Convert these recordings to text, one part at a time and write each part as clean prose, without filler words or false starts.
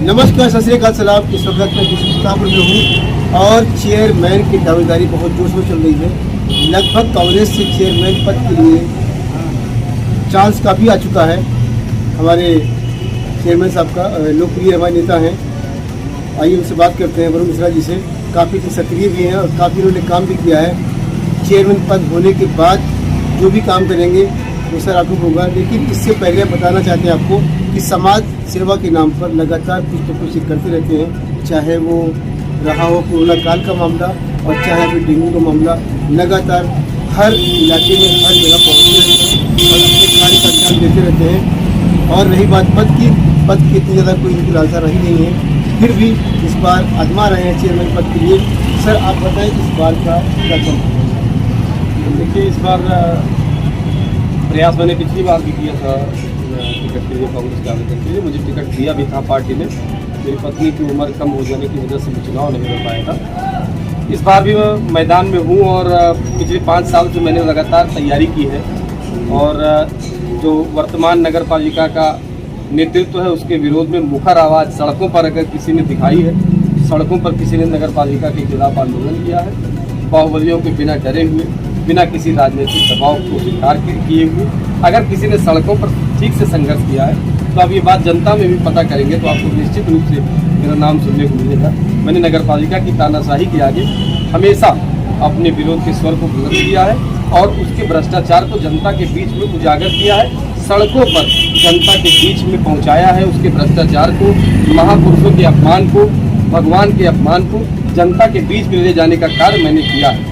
नमस्कार, सत श्री अकाल, सलाम। इस वक्त मैं सुल्तानपुर में हूँ और चेयरमैन की दावेदारी बहुत जोश में चल रही है। लगभग कांग्रेस से चेयरमैन पद के लिए चांस काफ़ी आ चुका है। हमारे चेयरमैन साहब का लोकप्रिय हमारे नेता हैं, आइए उनसे बात करते हैं। वरुण मिश्रा जी से काफ़ी सक्रिय भी हैं और काफ़ी उन्होंने काम भी किया है। चेयरमैन पद होने के बाद जो भी काम करेंगे वो सर आपको होगा, लेकिन इससे पहले बताना चाहते हैं आपको कि समाज सेवा के नाम पर लगातार कुछ तो कुछ करते रहते हैं। चाहे वो रहा हो कोरोना काल का मामला और चाहे अभी डेंगू का मामला, लगातार हर इलाके में हर जगह पहुँचते रहते हैं और अपने कार्य का अंजाम देते रहते हैं। और रही बात पद की इतनी ज़्यादा कोई इनकी लालसा रही नहीं है, फिर भी इस बार आजमा रहे हैं चेयरमैन पद के लिए। सर आप बताएं इस बार का क्या चल? देखिए, इस बार प्रयास मैंने पिछली बार भी किया था टिकट के लिए, कांग्रेस के आवेदन के लिए। मुझे टिकट दिया भी था पार्टी ने। मेरी पत्नी की उम्र कम हो जाने की वजह से मैं चुनाव नहीं कर पाया था। इस बार भी मैं मैदान में हूँ और पिछले 5 साल से मैंने लगातार तैयारी की है। और जो वर्तमान नगर पालिका का नेतृत्व है उसके विरोध में मुखर आवाज़ सड़कों पर अगर किसी ने दिखाई है, सड़कों पर किसी ने नगर पालिका के खिलाफ आंदोलन किया है, बाहुबलियों के बिना डरे हुए, बिना किसी राजनीतिक दबाव को स्वीकार किए हुए, अगर किसी ने सड़कों पर ठीक से संघर्ष किया है, तो आप ये बात जनता में भी पता करेंगे तो आपको निश्चित रूप से मेरा नाम सुनने को मिलेगा। मैंने नगर पालिका की तानाशाही के आगे हमेशा अपने विरोध के स्वर को बुलंद किया है और उसके भ्रष्टाचार को जनता के बीच में उजागर किया है, सड़कों पर जनता के बीच में पहुँचाया है। उसके भ्रष्टाचार को, महापुरुषों के अपमान को, भगवान के अपमान को जनता के बीच में ले जाने का कार्य मैंने किया है।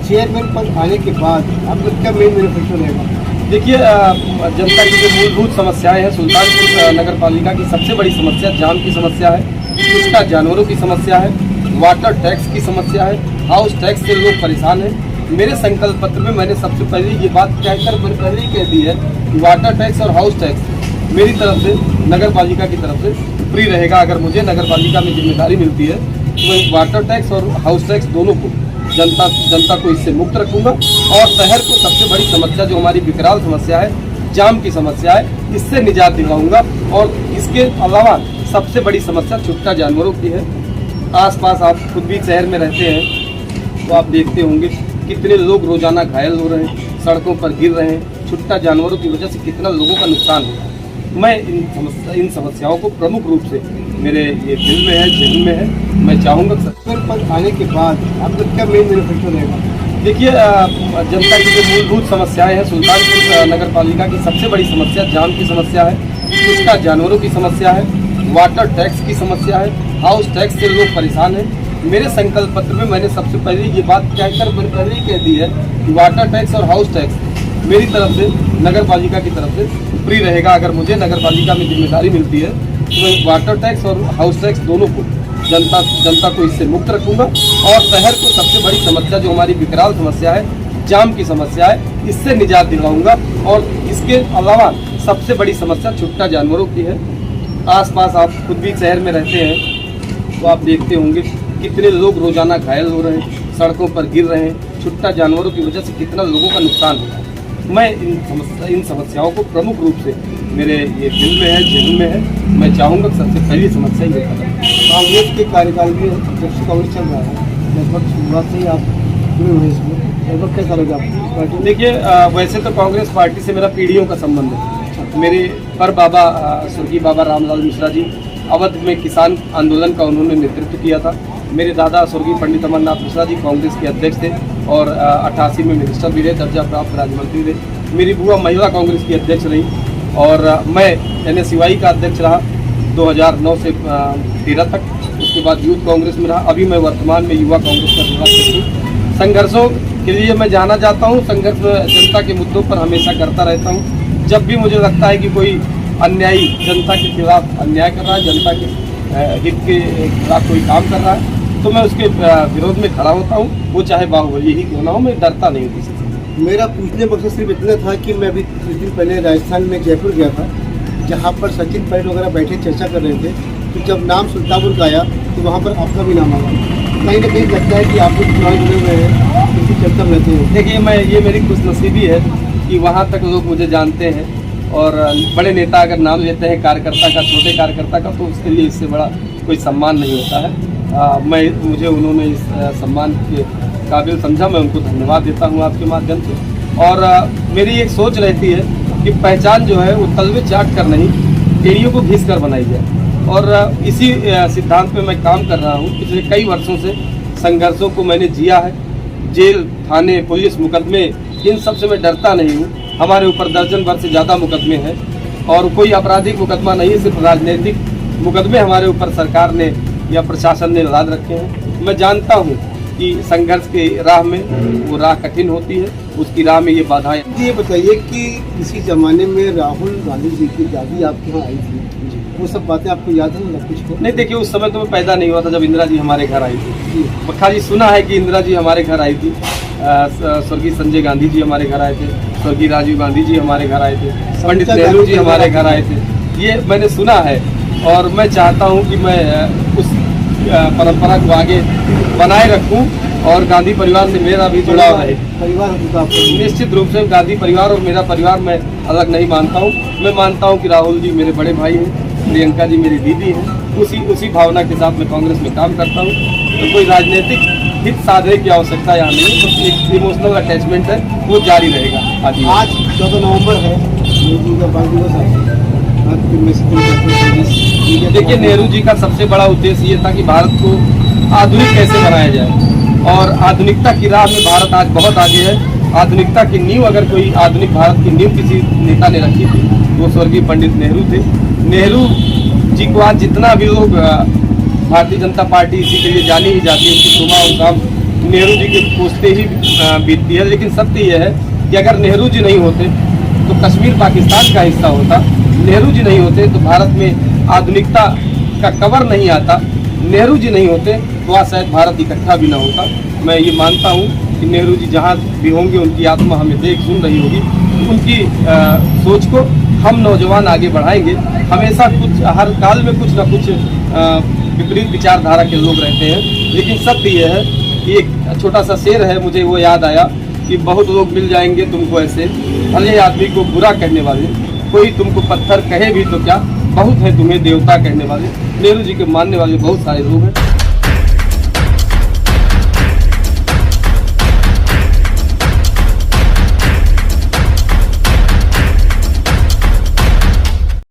चेयरमैन पद आने के बाद आप लोग क्या मेन मैनिफेस्टो रहेगा? देखिए, जनता की जो मूलभूत समस्याएं हैं, सुल्तानपुर नगर पालिका की सबसे बड़ी समस्या जाम की समस्या है, इसका जानवरों की समस्या है, वाटर टैक्स की समस्या है, हाउस टैक्स से लोग परेशान हैं। मेरे संकल्प पत्र में मैंने सबसे पहले ये बात कहकर मैंने पहले ही कह दी है कि वाटर टैक्स और हाउस टैक्स मेरी तरफ से, नगर पालिका की तरफ से फ्री रहेगा। अगर मुझे नगर पालिका में जिम्मेदारी मिलती है तो मैं वाटर टैक्स और हाउस टैक्स दोनों को जनता को इससे मुक्त रखूंगा। और शहर को सबसे बड़ी समस्या जो हमारी विकराल समस्या है, जाम की समस्या है, इससे निजात दिलाऊंगा। और इसके अलावा सबसे बड़ी समस्या छुट्टा जानवरों की है। आसपास आप खुद भी शहर में रहते हैं तो आप देखते होंगे कितने लोग रोजाना घायल हो रहे हैं, सड़कों पर गिर रहे हैं। छुट्टा जानवरों की वजह से कितना लोगों का नुकसान हो रहा है। मैं इन समस्याओं को प्रमुख रूप से मेरे ये दिल में है, जहन में है। मैं चाहूँगा चेयरमैन पद आने के बाद आप लोग क्या मेन मैनिफेस्टो रहेगा? देखिए, जनता की जो मूलभूत समस्याएं हैं, सुल्तानपुर नगर पालिका की सबसे बड़ी समस्या जाम की समस्या है, इसका जानवरों की समस्या है, वाटर टैक्स की समस्या है, हाउस टैक्स से लोग परेशान हैं। मेरे संकल्प पत्र में मैंने सबसे पहले ये बात कहकर मैंने पहले ही कह दी है कि वाटर टैक्स और हाउस टैक्स मेरी तरफ से, नगर पालिका की तरफ से फ्री रहेगा। अगर मुझे नगर पालिका में जिम्मेदारी मिलती है तो मैं वाटर टैक्स और हाउस टैक्स दोनों को जनता को इससे मुक्त रखूंगा। और शहर को सबसे बड़ी समस्या जो हमारी विकराल समस्या है, जाम की समस्या है, इससे निजात दिलाऊंगा। और इसके अलावा सबसे बड़ी समस्या छुट्टा जानवरों की है। आसपास आप खुद भी शहर में रहते हैं तो आप देखते होंगे कितने लोग रोजाना घायल हो रहे हैं, सड़कों पर गिर रहे हैं। छुट्टा जानवरों की वजह से कितना लोगों का नुकसान हो रहा है। मैं इन समस्याओं को प्रमुख रूप से मेरे ये दिल में है, जहन में है। मैं चाहूँगा सबसे पहली समस्या ये खत्म। कांग्रेस के कार्यकाल में जब से कांग्रेस चल रहा है, लगभग शुरुआत से ही आप जुड़े हुए इसमें, लगभग कैसा लगा आपको पार्टी? देखिए, वैसे तो कांग्रेस पार्टी से मेरा पीढ़ियों का संबंध है। मेरे पर बाबा स्वर्गीय बाबा रामलाल मिश्रा जी अवध में किसान आंदोलन का उन्होंने नेतृत्व किया था। मेरे दादा स्वर्गीय पंडित अमरनाथ मिश्रा जी कांग्रेस के अध्यक्ष थे और 88 में मिनिस्टर भी रहे, दर्जा प्राप्त राज्य मंत्री रहे। मेरी बुआ महिला कांग्रेस की अध्यक्ष रही और मैं NSUI का अध्यक्ष रहा 2009 से 13 तक। उसके बाद यूथ कांग्रेस में रहा। अभी मैं वर्तमान में युवा कांग्रेस का अध्यक्ष हूँ। संघर्षों के लिए मैं जाना चाहता हूँ, संघर्ष जनता के मुद्दों पर हमेशा करता रहता हूँ। जब भी मुझे लगता है कि कोई अन्यायी जनता के खिलाफ अन्याय कर रहा है, जनता के हित के खिलाफ कोई काम कर रहा है, तो मैं उसके विरोध में खड़ा होता हूँ। वो चाहे बाहुबली ही क्यों ना हो, मैं डरता नहीं किसी से। मेरा पूछने मकसद सिर्फ इतना था कि मैं अभी कुछ दिन पहले राजस्थान में जयपुर गया था, जहाँ पर सचिन पायलट वगैरह बैठे चर्चा कर रहे थे। तो जब नाम सुल्तानपुर का आया तो वहाँ पर आपका भी नाम आया। कहीं ना कहीं लगता है कि आप लोग चुनाव जुड़े हुए हैं, किसी चर्चा में रहते हैं। देखिए, ये मेरी खुशनसीबी है कि वहाँ तक लोग मुझे जानते हैं और बड़े नेता अगर नाम लेते हैं कार्यकर्ता का, छोटे कार्यकर्ता का, तो उसके लिए इससे बड़ा कोई सम्मान नहीं होता है। मुझे उन्होंने इस सम्मान के काबिल समझा, मैं उनको धन्यवाद देता हूँ आपके माध्यम से। और मेरी एक सोच रहती है कि पहचान जो है वो तलवे चाट कर नहीं, एड़ियों को घिस कर बनाई जाए। और इसी सिद्धांत पे मैं काम कर रहा हूँ। पिछले कई वर्षों से संघर्षों को मैंने जिया है। जेल, थाने, पुलिस, मुकदमे, इन सब से मैं डरता नहीं हूँ। हमारे ऊपर दर्जन भर से ज़्यादा मुकदमे हैं और कोई आपराधिक मुकदमा नहीं है, सिर्फ राजनीतिक मुकदमे हमारे ऊपर सरकार ने या प्रशासन ने लाद रखे हैं। मैं जानता हूँ कि संघर्ष के राह में वो राह कठिन होती है, उसकी राह में ये बाधाएं। ये बताइए कि किसी ज़माने में राहुल गांधी जी की दादी आपके यहाँ आई थी, वो सब बातें आपको याद है ना? कुछ को नहीं, देखिए उस समय तो मैं पैदा नहीं हुआ था जब इंदिरा जी हमारे घर आई थी। खाली सुना है कि इंदिरा जी हमारे घर आई थी, स्वर्गीय संजय गांधी जी हमारे घर आए थे, स्वर्गीय राजीव गांधी जी हमारे घर आए थे, पंडित नेहरू जी हमारे घर आए थे, ये मैंने सुना है। और मैं चाहता हूँ कि मैं उस परंपरा को आगे बनाए रखूं और गांधी परिवार से मेरा भी जुड़ाव रहे। परिवार निश्चित रूप से गांधी परिवार और मेरा परिवार मैं अलग नहीं मानता हूं। मैं मानता हूं कि राहुल जी मेरे बड़े भाई हैं, प्रियंका जी मेरी दीदी हैं। उसी भावना के साथ मैं कांग्रेस में काम करता हूं। तो कोई राजनीतिक हित साधने की आवश्यकता यहाँ नहीं है, बस एक इमोशनल अटैचमेंट है, वो जारी रहेगा। आज 14 नवंबर है, नेहरू जी का बाल दिवस है। देखिए, नेहरू जी का सबसे बड़ा उद्देश्य ये था कि भारत को आधुनिक कैसे बनाया जाए, और आधुनिकता की राह में भारत आज बहुत आगे है। आधुनिकता की नींव, अगर कोई आधुनिक भारत की नींव किसी नेता ने रखी थी, वो स्वर्गीय पंडित नेहरू थे। नेहरू जी को आज जितना भी लोग भारतीय जनता पार्टी इसी के लिए जानी ही जाती है, उसकी सुबह और शाम नेहरू जी के पूछते ही बीतती है। लेकिन सत्य यह है कि अगर नेहरू जी नहीं होते तो कश्मीर पाकिस्तान का हिस्सा होता, नेहरू जी नहीं होते तो भारत में आधुनिकता का कवर नहीं आता, नेहरू जी नहीं होते तो आज शायद भारत इकट्ठा भी ना होता। मैं ये मानता हूँ कि नेहरू जी जहाँ भी होंगे उनकी आत्मा हमें देख सुन रही होगी। उनकी सोच को हम नौजवान आगे बढ़ाएंगे। हमेशा कुछ, हर काल में कुछ ना कुछ विपरीत विचारधारा के लोग रहते हैं, लेकिन सत्य यह है कि एक छोटा सा शेर है, मुझे वो याद आया कि बहुत लोग मिल जाएंगे तुमको ऐसे, भले आदमी को बुरा कहने वाले, कोई तुमको पत्थर कहे भी तो क्या, बहुत है तुम्हें देवता कहने वाले। नेहरू जी के मानने वाले बहुत सारे लोग हैं।